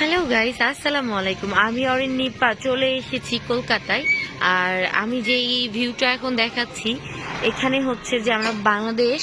Hello guys, আসসালামু আলাইকুম। আমি অরিন নিপা চলে এসেছি কলকাতায়। আর আমি যে এই ভিউটা এখন দেখাচ্ছি, এখানে হচ্ছে যে আমরা বাংলাদেশ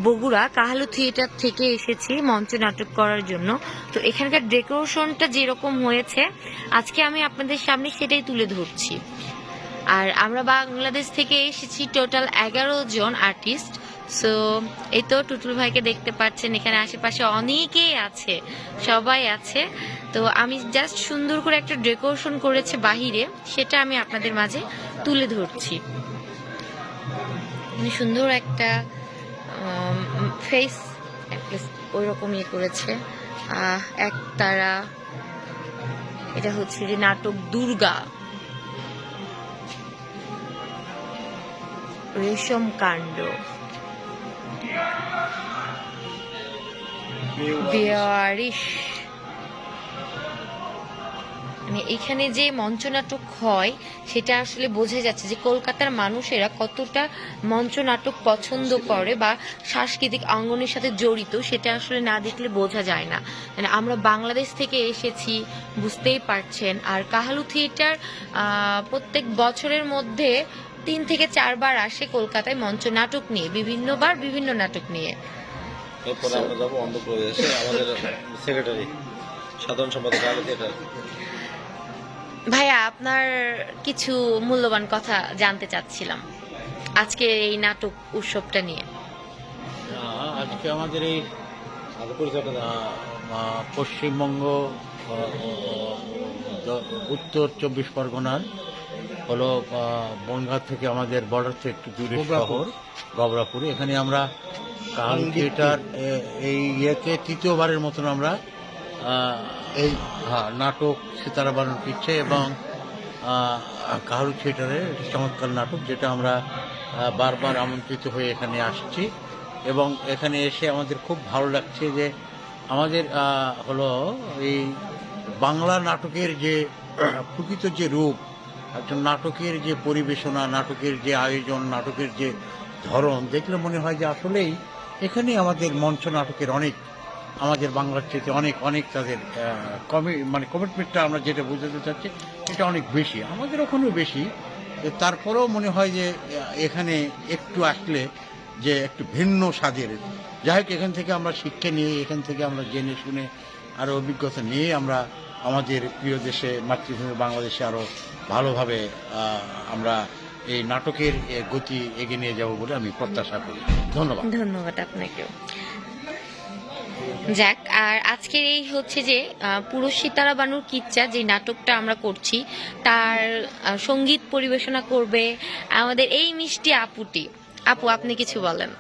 বগুড়া কাহালু থিয়েটার থেকে এসেছি মঞ্চ নাটক করার জন্য। তো এখানকার ডেকোরেশনটা যেরকম হয়েছে আজকে আমি আপনাদের সামনে সেটাই তুলে ধরছি। আর আমরা বাংলাদেশ থেকে এসেছি টোটাল 11 জন আর্টিস্ট। সো এই তো টুটুল ভাইকে দেখতে পাচ্ছেন, এখানে আশেপাশে অনেকেই আছে, সবাই আছে। তো আমি জাস্ট সুন্দর করে একটা ডেকোরেশন করেছে বাহিরে, সেটা আমি আপনাদের মাঝে তুলে ধরছি। সুন্দর একটা ফেস ওই রকম ইয়ে করেছে, একতারা। এটা হচ্ছে যে নাটক দুর্গা, রেশম কাণ্ড, বেয়ারিশ। মানে এখানে যে মঞ্চ নাটক হয় সেটা আসলে বোঝা যাচ্ছে যে কলকাতার মানুষেরা কতটা মঞ্চ নাটক পছন্দ করে বা সাংস্কৃতিক অঙ্গনের সাথে জড়িত, সেটা আসলে না দেখলে বোঝা যায় না। মানে আমরা বাংলাদেশ থেকে এসেছি, বুঝতেই পারছেন। আর কাহালু থিয়েটার প্রত্যেক বছরের মধ্যে 3 থেকে 4 বার আসে কলকাতায় মঞ্চ নাটক নিয়ে, বিভিন্নবার বিভিন্ন নাটক নিয়ে। এরপরে আমরা যাবো অন্ধ্রপ্রদেশে, আমাদের সেক্রেটারি সাধারণ সম্পাদক ভাইয়া, আপনার কিছু মূল্যবান কথা জানতে চাচ্ছিলাম আজকে এই নাটক উৎসবটা নিয়ে। আজকে আমাদের এই পশ্চিমবঙ্গ উত্তর 24 পরগনার হলো বনগাঁ থেকে আমাদের বর্ডার থেকে একটু দূরে শহর গবরাপুরে। এখানে আমরা কাহালু থিয়েটার এই ইয়েতে তৃতীয়বারের মতন আমরা এই নাটক সিতারা বানানোর ইচ্ছে এবং কাহালু থিয়েটারের চমৎকার নাটক, যেটা আমরা বারবার আমন্ত্রিত হয়ে এখানে আসছি এবং এখানে এসে আমাদের খুব ভালো লাগছে যে আমাদের হলো এই বাংলা নাটকের যে প্রকৃত যে রূপ, একজন নাটকের যে পরিবেশনা, নাটকের যে আয়োজন, নাটকের যে ধরন দেখলে মনে হয় যে আসলেই এখানে আমাদের মঞ্চ নাটকের অনেক, আমাদের বাংলার চেয়ে অনেক অনেক তাদের কমিটমেন্টটা আমরা যেটা বুঝতে চাচ্ছি এটা অনেক বেশি, আমাদের ওখানেও বেশি। তারপরেও মনে হয় যে এখানে একটু আসলে যে একটু ভিন্ন স্বাদের, যাই হোক এখান থেকে আমরা শিক্ষা নিয়ে, এখান থেকে আমরা জেনে শুনে আরও অভিজ্ঞতা নিয়ে আমরা আমাদের প্রিয় দেশে, মাতৃভূমি বাংলাদেশে আরও ভালোভাবে আমরা এই নাটকের গতি এগিয়ে নিয়ে যাব বলে আমি প্রত্যাশা করি। ধন্যবাদ। ধন্যবাদ আপনাকেও। যাক, আর আজকের এই হচ্ছে যে পুরো সিতারা বানুর কিচ্ছা যে নাটকটা আমরা করছি, তার সঙ্গীত পরিবেশনা করবে আমাদের এই মিষ্টি আপুটি। আপু, আপনি কিছু বলেন।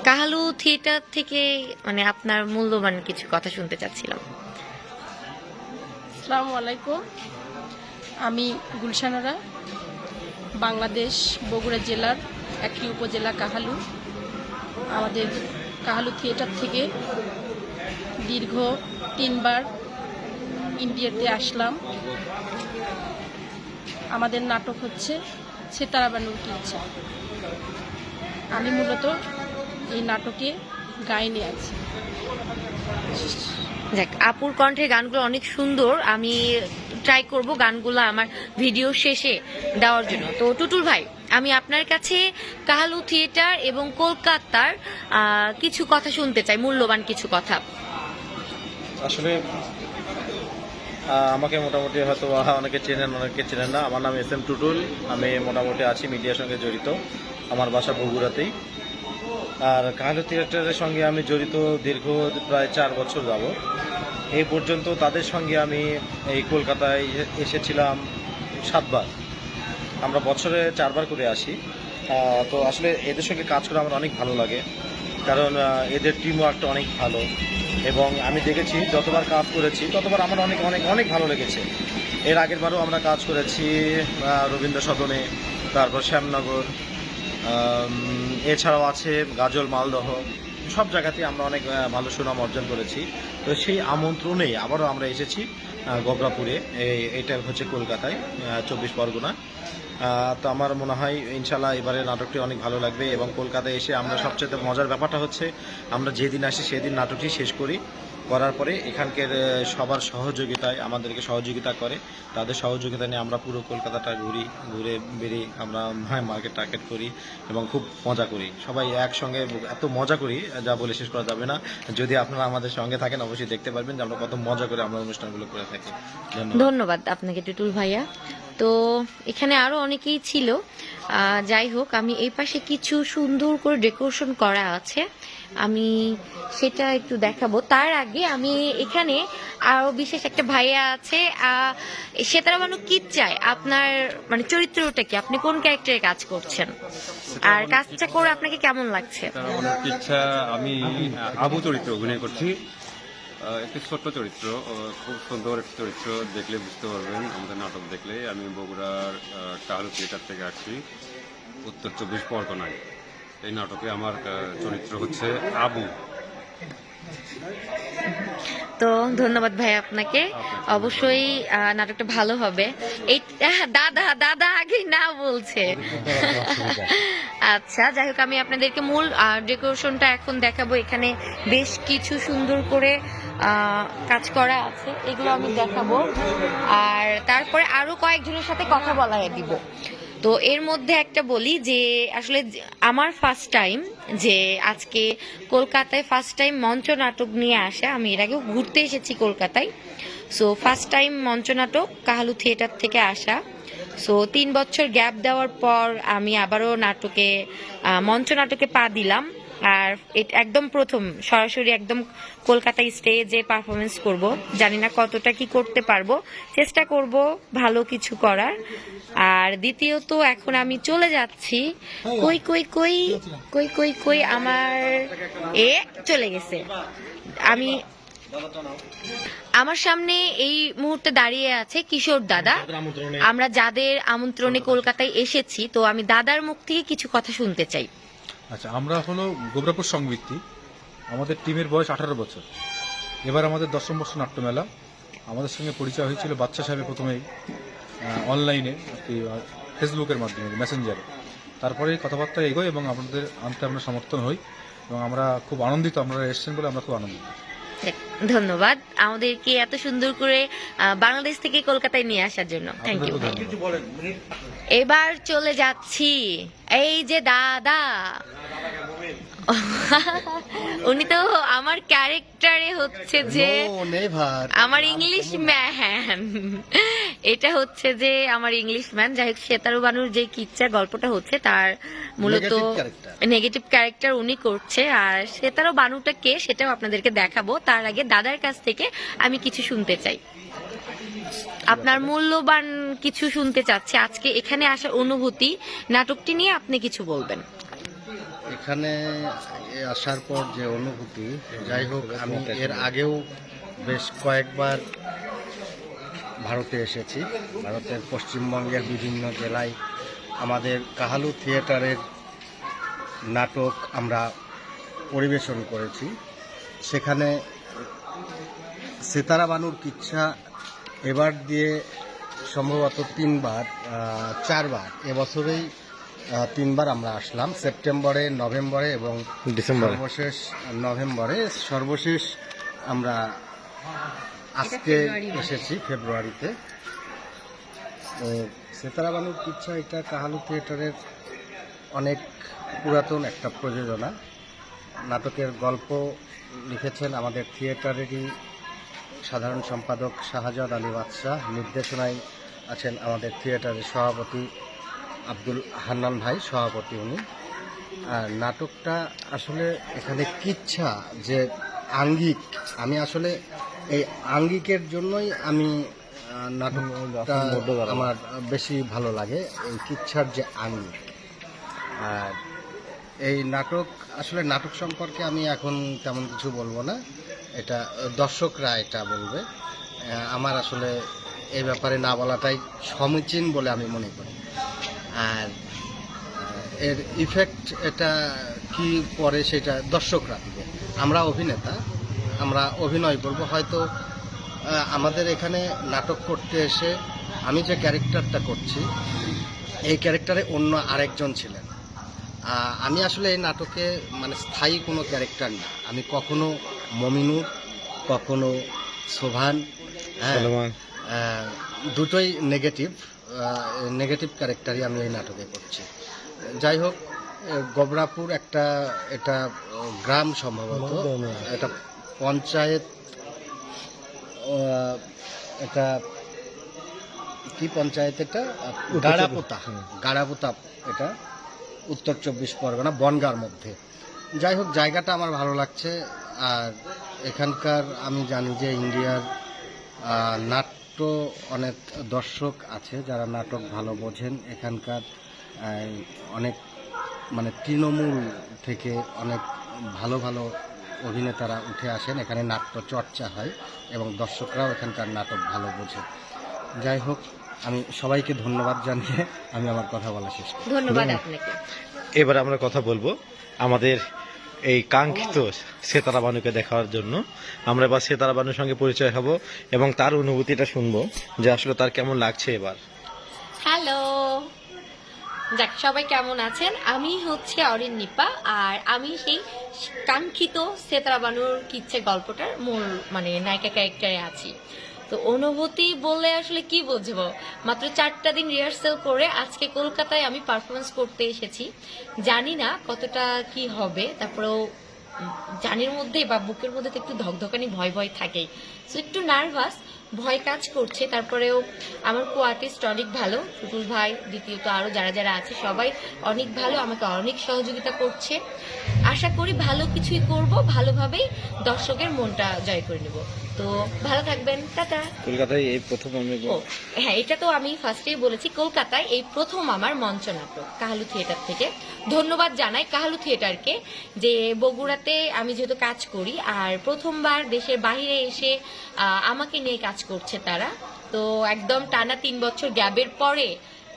কাহালু থিয়েটার থেকে মানে আপনার মূল্যবান কিছু কথা শুনতে চাচ্ছিলাম। আসসালামু আলাইকুম, আমি গুলশানরা, বাংলাদেশ বগুড়া জেলার একটি উপজেলা কাহালু। আমাদের কাহালু থিয়েটার থেকে দীর্ঘ 3 বার ইন্ডিয়াতে আসলাম। আমাদের নাটক হচ্ছে সিতারা বানুর কিচ্ছা। আমি মূলত এই নাটকে গাইনে আছি। যাক, আপুর কণ্ঠের গানগুলো অনেক সুন্দর। আমি ট্রাই করব গানগুলো আমার ভিডিও শেষে দেওয়ার জন্য। তো টুটুল ভাই, আমি আপনার কাছে কাহালু থিয়েটার এবং কলকাতার কিছু কথা শুনতে চাই, মূল্যবান কিছু কথা। আসলে আমাকে মোটামুটি হয়তো অনেকে চেনেন, অনেকে চেনেন না। আমার নাম SM টুটুল, আমি মোটামুটি আছি মিডিয়ার সঙ্গে জড়িত, আমার বাসা বগুড়াতেই। আর কাহালু থিয়েটারের সঙ্গে আমি জড়িত দীর্ঘ প্রায় 4 বছর যাব। এই পর্যন্ত তাদের সঙ্গে আমি এই কলকাতায় এসেছিলাম 7 বার। আমরা বছরে 4 বার করে আসি। তো আসলে এদের সঙ্গে কাজ করে আমার অনেক ভালো লাগে, কারণ এদের টিম ওয়ার্কটা অনেক ভালো এবং আমি দেখেছি যতবার কাজ করেছি ততবার আমার অনেক অনেক অনেক ভালো লেগেছে। এর আগের বারও আমরা কাজ করেছি রবীন্দ্র সদনে, তারপর শ্যামনগর, এছাড়াও আছে গাজল, মালদহ, সব জায়গাতেই আমরা অনেক ভালো সুনাম অর্জন করেছি। তো সেই আমন্ত্রণেই আবারও আমরা এসেছি গবরাপুরে, এইটা হচ্ছে কলকাতায় 24 পরগনা। তো আমার মনে হয় ইনশাল্লাহ এবারে নাটকটি অনেক ভালো লাগবে এবং কলকাতায় এসে আমরা সবচেয়ে মজার ব্যাপারটা হচ্ছে আমরা যেদিন আসি সেদিন নাটকটি শেষ করি করার পরে এখানকার সবার সহযোগিতায় আমাদেরকে সহযোগিতা করে, তাদের সহযোগিতা নিয়ে আমরা পুরো কলকাতাটা ঘুরে বেরিয়ে আমরা মার্কেট টার্গেট করি এবং খুব মজা করি, সবাই একসঙ্গে এত মজা করি যা বলে শেষ করা যাবে না। যদি আপনারা আমাদের সঙ্গে থাকেন অবশ্যই দেখতে পারবেন যে আমরা কত মজা করে আমরা অনুষ্ঠানগুলো করে থাকি। ধন্যবাদ আপনাকে টুটুল ভাইয়া। তো এখানে আরো অনেকেই ছিল, যাই হোক আমি এই পাশে কিছু সুন্দর করে ডেকোরেশন করা আছে, আমি সেটা একটু দেখাবো। তার আগে আমি এখানে আরো বিশেষ একটা ভাইয়া আছে, সেতারা বানু কি চায় আপনার মানে চরিত্রটা কি, আপনি কোন ক্যারেক্টারে কাজ করছেন আর কাজটা করে আপনাকে কেমন লাগছে? ইচ্ছা আমি আবু চরিত্র অভিনয় করছি, একটি ছোট্ট চরিত্র, খুব সুন্দর একটি চরিত্র, দেখলে বুঝতে পারবেন আমাদের নাটক দেখলে। আমি বগুড়ার কাহালু থিয়েটার থেকে আসছি, উত্তর 24 পরগনায়। এই নাটকে আমার চরিত্র হচ্ছে আবু। তো ধন্যবাদ ভাই আপনাকে, অবশ্যই নাটকটা ভালো হবে। এই দাদা দাদা আগে না বলছে। আচ্ছা যাই হোক, আমি আপনাদেরকে মূল ডেকোরেশনটা এখন দেখাবো। এখানে বেশ কিছু সুন্দর করে কাজ করা আছে, এগুলো আমি দেখাবো, আর তারপরে আরো কয়েকজনের সাথে কথা বলাই দিব। তো এর মধ্যে একটা বলি যে আসলে আমার ফার্স্ট টাইম যে আজকে কলকাতায় ফার্স্ট টাইম মঞ্চ নাটক নিয়ে আসা, আমি এর আগেও ঘুরতে এসেছি কলকাতায়, সো ফার্স্ট টাইম মঞ্চ নাটক কাহালু থিয়েটার থেকে আসা। সো 3 বছর গ্যাপ দেওয়ার পর আমি আবারও মঞ্চ নাটকে পা দিলাম, আর এটা একদম প্রথম সরাসরি একদম কলকাতায় স্টেজে পারফরমেন্স করব। জানি না কতটা কি করতে পারবো, চেষ্টা করব ভালো কিছু করার। আর দ্বিতীয়ত এখন আমি চলে যাচ্ছি কই কই কই কই কই কই আমার চলে গেছে। আমার সামনে এই মুহূর্তে দাঁড়িয়ে আছে কিশোর দাদা, আমরা যাদের আমন্ত্রণে কলকাতায় এসেছি, তো আমি দাদার মুখ থেকে কিছু কথা শুনতে চাই। আচ্ছা, আমরা হলো গোবরাপুর সংবৃত্তি, আমাদের টিমের বয়স 18 বছর। এবার আমাদের 10ম বর্ষ নাট্যমেলা। আমাদের সঙ্গে পরিচয় হয়েছিল বাচ্চা সাহেবের প্রথমেই অনলাইনে, ফেসবুকের মাধ্যমে, মেসেঞ্জারে। তারপরে কথাবার্তা এগোয় এবং আমাদের আনতে আমরা সমর্থন হই এবং আমরা খুব আনন্দিত, আপনারা এসেছেন বলে আমরা খুব আনন্দিত। ধন্যবাদ আমাদেরকে এত সুন্দর করে বাংলাদেশ থেকে কলকাতায় নিয়ে আসার জন্য, থ্যাংক ইউ। এবার চলে যাচ্ছি এই যে দাদা, উনি তো আমার ক্যারেক্টারে হচ্ছে যে আমার ইংলিশ ম্যান, এটা হচ্ছে যে আমার ইংলিশ ম্যান। যাই হোক, সেতারু বানুর যে কিচ্ছা গল্পটা হচ্ছে তার মূলত নেগেটিভ ক্যারেক্টার উনি করছে, আর সেতারু বানুটা কে সেটাও আপনাদেরকে দেখাবো। তার আগে দাদার কাছ থেকে আমি কিছু শুনতে চাই, আপনার মূল্যবান কিছু শুনতে চাচ্ছি। আজকে এখানে আসার অনুভূতি, নাটকটি নিয়ে আপনি কিছু বলবেন। এখানে আসার পর যে অনুভূতি, যাই হোক আমি এর আগেও বেশ কয়েকবার ভারতে এসেছি। ভারতের পশ্চিমবঙ্গের বিভিন্ন জেলায় আমাদের কাহালু থিয়েটারের নাটক আমরা পরিবেশন করেছি। সেখানে সেতারা বানুর কিচ্ছা এবার দিয়ে সম্ভবত 4বার, এবছরেই 3বার আমরা আসলাম, সেপ্টেম্বরে, নভেম্বরে এবং ডিসেম্বরে, সর্বশেষ নভেম্বরে, সর্বশেষ আমরা আজকে এসেছি ফেব্রুয়ারিতে। তো সেতারা বানুর কিচ্ছা এটা কাহালু থিয়েটারের অনেক পুরাতন একটা প্রযোজনা। নাটকের গল্প লিখেছেন আমাদের থিয়েটারেরই সাধারণ সম্পাদক শাহজাদ আলী বাদশাহ, নির্দেশনায় আছেন আমাদের থিয়েটারের সভাপতি আব্দুল হান্নান ভাই, সভাপতি উনি। আর নাটকটা আসলে এখানে কিচ্ছা যে আঙ্গিক, আমি আসলে এই আঙ্গিকের জন্যই আমি নাটকটা আমার বেশি ভালো লাগে, এই কিচ্ছার যে আঙ্গিক। আর এই নাটক আসলে নাটক সম্পর্কে আমি এখন তেমন কিছু বলবো না, এটা দর্শকরা এটা বলবে। আমার আসলে এই ব্যাপারে না বলাটাই সমীচীন বলে আমি মনে করি। আর এর ইফেক্ট এটা কি পরে সেটা দর্শকরা দিবে। আমরা অভিনেতা, আমরা অভিনয় করব। হয়তো আমাদের এখানে নাটক করতে এসে আমি যে ক্যারেক্টারটা করছি, এই ক্যারেক্টারে অন্য আরেকজন ছিলেন। আমি আসলে এই নাটকে মানে স্থায়ী কোনো ক্যারেক্টার না, আমি কখনো মমিনুর, কখনো সোভান, হ্যাঁ, দুটোই নেগেটিভ ক্যারেক্টারই আমি এই নাটকে করছি। যাই হোক, গোবরাপুর এটা গ্রাম, সম্ভবত এটা পঞ্চায়েত, এটা কি পঞ্চায়েত, এটা গাড়াপোতা, এটা উত্তর 24 পরগনা, বনগাঁর মধ্যে। যাই হোক, জায়গাটা আমার ভালো লাগছে। আর এখানকার আমি জানি যে ইন্ডিয়ার নাট্য অনেক দর্শক আছে যারা নাটক ভালো বোঝেন। এখানকার অনেক মানে তৃণমূল থেকে অনেক ভালো ভালো অভিনেতারা উঠে আসেন, এখানে নাট্য চর্চা হয় এবং দর্শকরাও এখানকার নাটক ভালো বোঝে। যাই হোক, আমি সবাইকে ধন্যবাদ জানিয়ে আমি আমার কথা বলা শেষ করি। ধন্যবাদ আপনাকে। এবার আমরা কথা বলবো আমাদের এই কাঙ্ক্ষিত সেতারা বানুকে দেখার জন্য। আমরা এবার সেতারা বানুর সঙ্গে পরিচয় হব এবং তার অনুভূতিটা শুনবো যে আসলে তার কেমন লাগছে এবার। হ্যালো, যাক, সবাই কেমন আছেন? আমি হচ্ছে অরিন নিপা, আর আমি সেই কাঙ্ক্ষিত সেতারা বানুর কিচ্ছে গল্পটার মূল মানে নায়িকা ক্যারেক্টারে আছি। তো অনুভূতি বললে আসলে কি বুঝবো, মাত্র 4টা দিন রিহার্সেল করে আজকে কলকাতায় আমি পারফরমেন্স করতে এসেছি। জানি না কতটা কি হবে, তারপরেও জানির মধ্যে বা বুকের মধ্যে তো একটু ধকধকানি ভয় ভয় থাকেই, সো একটু নার্ভাস, ভয় কাজ করছে। তারপরেও আমার কো আর্টিস্ট অনেক ভালো, টুটুল ভাই, দ্বিতীয়ত আরও যারা যারা আছে সবাই অনেক ভালো, আমাকে অনেক সহযোগিতা করছে। আশা করি ভালো কিছুই করব, ভালোভাবেই দর্শকের মনটা জয় করে নেব। তো ভালো থাকবেন, টাটা। কলকাতায় এই প্রথম আমি ও হ্যাঁ, এটা তো আমি ফার্স্টেই বলেছি, কলকাতায় এই প্রথম আমার মঞ্চ নাটক কাহালু থিয়েটার থেকে। ধন্যবাদ জানাই কাহালু থিয়েটারকে যে বগুড়াতে আমি যেহেতু কাজ করি আর প্রথমবার দেশের বাইরে এসে আমাকে নিয়ে কাজ করছে তারা। তো একদম টানা 3 বছর গ্যাপের পরে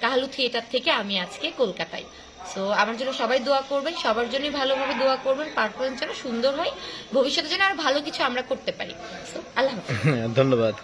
কাহালু থিয়েটার থেকে আমি আজকে কলকাতায়। সো আমার জন্য সবাই দোয়া করবেন, সবার জন্যই ভালোভাবে দোয়া করবেন, পারফরমেন্স যেন সুন্দর হয়, ভবিষ্যতে যেন আর ভালো কিছু আমরা করতে পারি। সো আল্লাহ হাফেজ। ধন্যবাদ।